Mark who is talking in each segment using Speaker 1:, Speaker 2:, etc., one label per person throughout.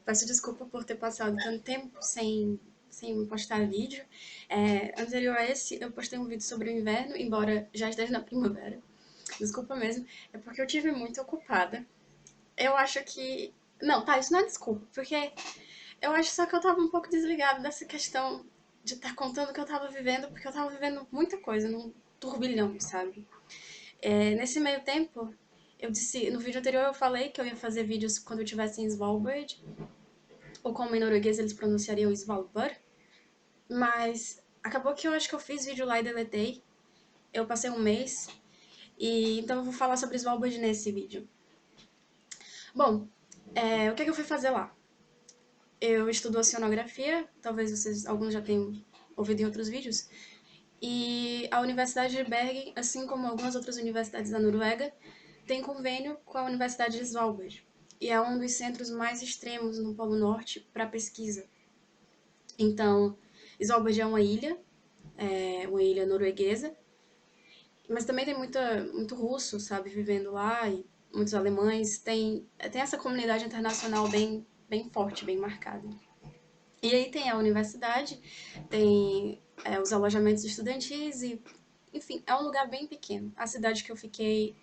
Speaker 1: peço desculpa por ter passado tanto tempo sem postar vídeo. Anterior a esse, eu postei um vídeo sobre o inverno, embora já esteja na primavera. Desculpa mesmo, é porque eu tive muito ocupada. Eu acho que... Não, tá, isso não é desculpa, porque eu acho só que eu tava um pouco desligada dessa questão de estar contando o que eu tava vivendo, porque eu tava vivendo muita coisa, num turbilhão, sabe? Nesse meio tempo, eu disse, no vídeo anterior eu falei que eu ia fazer vídeos quando eu estivesse em Svalbard, ou como em norueguês eles pronunciariam Svalbard, mas acabou que eu acho que eu fiz vídeo lá e deletei. Eu passei um mês, e então eu vou falar sobre Svalbard nesse vídeo. Bom, o que eu fui fazer lá? Eu estudo oceanografia, talvez vocês, alguns já tenham ouvido em outros vídeos, e a Universidade de Bergen, assim como algumas outras universidades da Noruega, tem convênio com a Universidade de Svalbard, e é um dos centros mais extremos no Polo Norte para pesquisa. Então, Svalbard é uma ilha norueguesa, mas também tem muito russo, sabe, vivendo lá, e muitos alemães. Tem essa comunidade internacional bem forte, bem marcada. E aí tem a universidade, tem os alojamentos estudantis e, enfim, é um lugar bem pequeno. A cidade que eu fiquei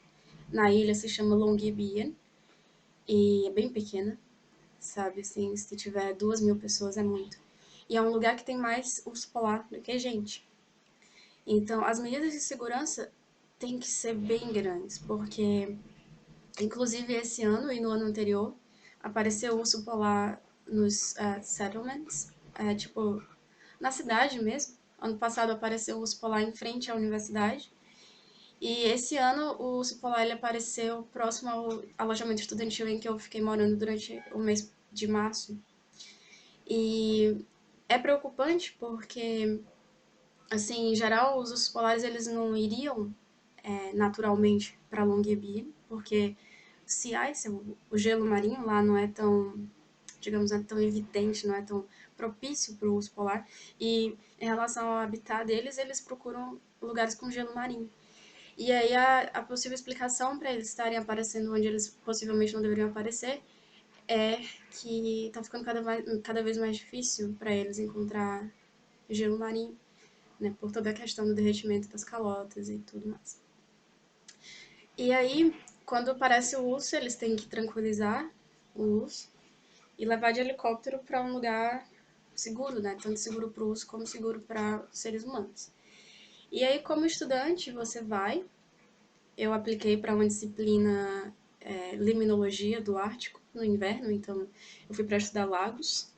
Speaker 1: na ilha se chama Longyearbyen e é bem pequena, sabe, assim, se tiver 2.000 pessoas é muito. E é um lugar que tem mais urso polar do que gente. Então, as medidas de segurança têm que ser bem grandes, porque, inclusive, esse ano e no ano anterior, apareceu urso polar nos settlements, tipo, na cidade mesmo. Ano passado apareceu o urso polar em frente à universidade. E esse ano o urso polar ele apareceu próximo ao alojamento estudantil em que eu fiquei morando durante o mês de março. E é preocupante porque, assim, em geral, os ursos polares eles não iriam naturalmente para Longyearbyen, porque se o gelo marinho lá não é tão, digamos, não é tão evidente, não é tão propício para o urso polar. E em relação ao habitat deles, eles procuram lugares com gelo marinho. E aí a possível explicação para eles estarem aparecendo onde eles possivelmente não deveriam aparecer é que está ficando cada vez mais difícil para eles encontrar gelo marinho, né, por toda a questão do derretimento das calotas e tudo mais. E aí, quando aparece o urso, eles têm que tranquilizar o urso e levar de helicóptero para um lugar seguro, né? Tanto seguro para o urso como seguro para seres humanos. E aí, como estudante, você vai. Eu apliquei para uma disciplina liminologia do Ártico no inverno, então eu fui para estudar lagos.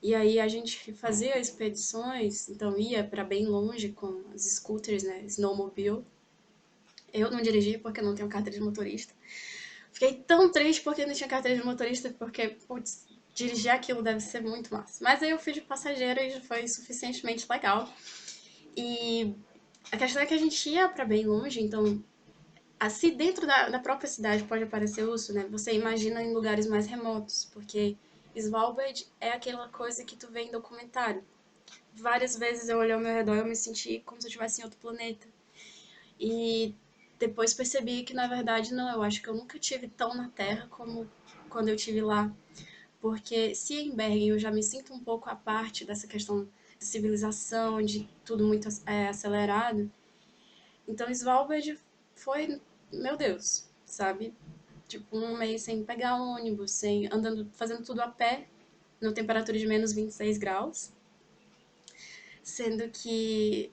Speaker 1: E aí a gente fazia expedições, então ia para bem longe com as scooters, né, snowmobile. Eu não dirigi porque eu não tenho carteira de motorista. Fiquei tão triste porque não tinha carteira de motorista, porque, putz, dirigir aquilo deve ser muito massa. Mas aí eu fui de passageira e já foi suficientemente legal. E a questão é que a gente ia para bem longe, então, assim, dentro da própria cidade pode aparecer urso, né? Você imagina em lugares mais remotos, porque Svalbard é aquela coisa que tu vê em documentário. Várias vezes eu olhei ao meu redor e eu me senti como se eu estivesse em outro planeta. E depois percebi que, na verdade, não, eu acho que eu nunca tive tão na Terra como quando eu tive lá. Porque se em Bergen eu já me sinto um pouco à parte dessa questão de civilização, de tudo muito acelerado, então Svalbard foi, meu Deus, sabe? Tipo, um mês sem pegar ônibus, sem andando, fazendo tudo a pé, na temperatura de menos 26 graus. Sendo que.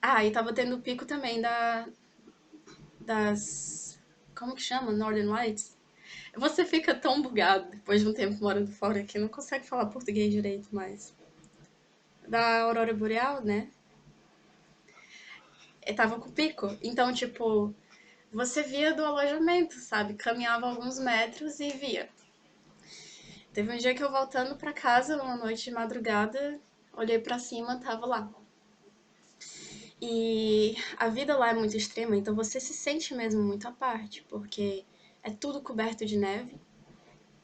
Speaker 1: Ah, e tava tendo o pico também das. Como que chama? Northern Lights? Você fica tão bugado depois de um tempo morando fora que não consegue falar português direito mais. Da Aurora Boreal, né? Eu tava com pico. Então, tipo, você via do alojamento, sabe? Caminhava alguns metros e via. Teve um dia que eu voltando pra casa, uma noite de madrugada, olhei pra cima, tava lá. E a vida lá é muito extrema, então você se sente mesmo muito à parte, porque é tudo coberto de neve,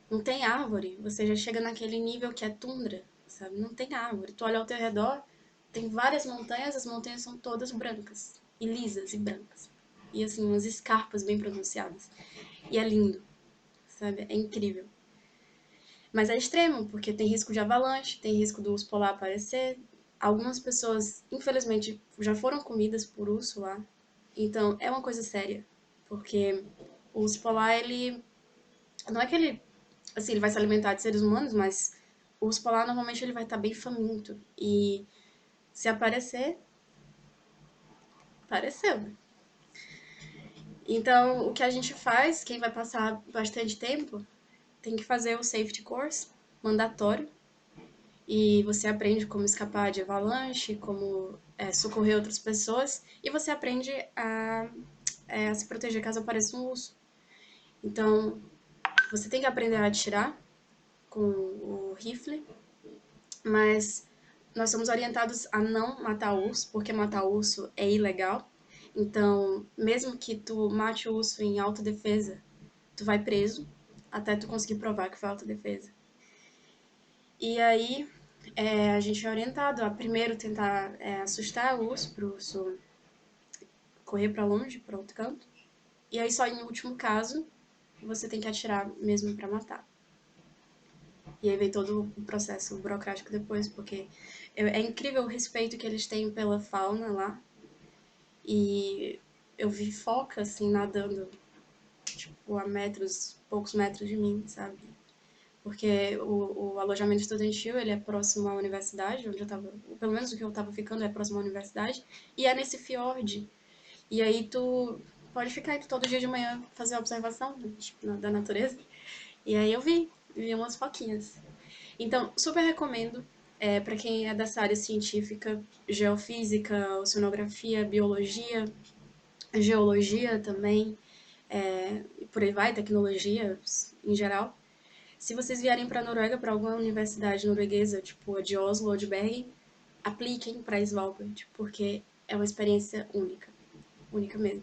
Speaker 1: não tem árvore, você já chega naquele nível que é tundra, sabe? Não tem árvore. Tu olha ao teu redor, tem várias montanhas, as montanhas são todas brancas, e lisas e brancas. E assim, umas escarpas bem pronunciadas. E é lindo, sabe? É incrível. Mas é extremo, porque tem risco de avalanche, tem risco do urso polar aparecer. Algumas pessoas, infelizmente, já foram comidas por urso lá. Então, é uma coisa séria. Porque o urso polar, ele... Não é que ele... Assim, ele vai se alimentar de seres humanos, mas o urso polar, normalmente, ele vai estar bem faminto. E se aparecer, apareceu, né? Então, o que a gente faz, quem vai passar bastante tempo, tem que fazer o safety course, mandatório, e você aprende como escapar de avalanche, como socorrer outras pessoas, e você aprende a se proteger caso apareça um urso. Então, você tem que aprender a atirar com o rifle, mas nós somos orientados a não matar urso, porque matar urso é ilegal. Então, mesmo que tu mate o urso em autodefesa, tu vai preso até tu conseguir provar que foi autodefesa. E aí, a gente é orientado a primeiro tentar assustar o urso, pro urso correr pra longe, pra outro canto. E aí, só em último caso, você tem que atirar mesmo pra matar. E aí vem todo o processo burocrático depois, porque é incrível o respeito que eles têm pela fauna lá. E eu vi foca, assim, nadando, tipo, a metros, poucos metros de mim, sabe? Porque o alojamento estudantil, ele é próximo à universidade, onde eu tava, pelo menos o que eu tava ficando é próximo à universidade, e é nesse fiord. E aí tu pode ficar aí todo dia de manhã fazer observação, né, tipo, da natureza. E aí eu vi umas foquinhas. Então, super recomendo, para quem é dessa área científica, geofísica, oceanografia, biologia, geologia também, e por aí vai, tecnologia em geral. Se vocês vierem para a Noruega, para alguma universidade norueguesa, tipo a de Oslo ou de Bergen, apliquem para Svalbard, porque é uma experiência única, única mesmo.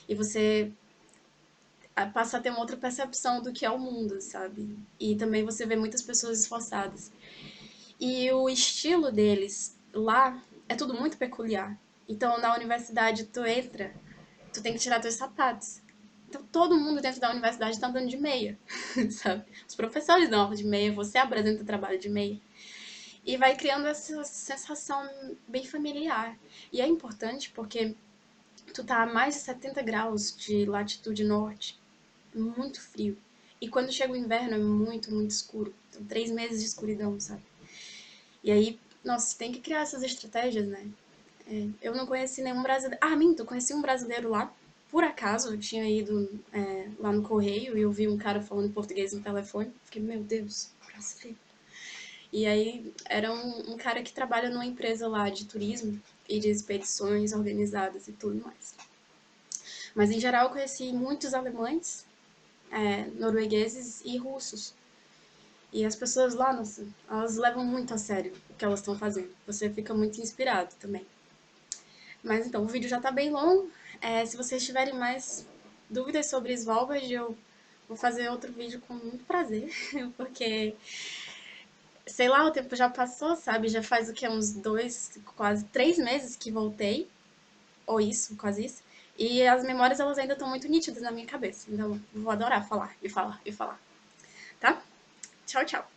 Speaker 1: E você passa a ter uma outra percepção do que é o mundo, sabe? E também você vê muitas pessoas esforçadas. E o estilo deles lá é tudo muito peculiar. Então, na universidade, tu entra, tu tem que tirar teus sapatos. Então, todo mundo dentro da universidade tá andando de meia, sabe? Os professores dão aula de meia, você apresenta o trabalho de meia. E vai criando essa sensação bem familiar. E é importante porque tu tá a mais de 70 graus de latitude norte, muito frio. E quando chega o inverno é muito, muito escuro. Então, 3 meses de escuridão, sabe? E aí, nossa, tem que criar essas estratégias, né? Eu não conheci nenhum brasileiro. Ah, minto, eu conheci um brasileiro lá. Por acaso, eu tinha ido lá no correio e eu vi um cara falando português no telefone. Fiquei, meu Deus, brasileiro. E aí, era um cara que trabalha numa empresa lá de turismo e de expedições organizadas e tudo mais. Mas, em geral, eu conheci muitos alemães, noruegueses e russos. E as pessoas lá, nossa, elas levam muito a sério o que elas estão fazendo. Você fica muito inspirado também. Mas então, o vídeo já tá bem longo. Se vocês tiverem mais dúvidas sobre Svalbard, eu vou fazer outro vídeo com muito prazer, porque, sei lá, o tempo já passou, sabe? Já faz o que? Uns 2, quase 3 meses que voltei, ou isso, quase isso. E as memórias, elas ainda estão muito nítidas na minha cabeça. Então, vou adorar falar, e falar, e falar. Tá? Tchau, tchau.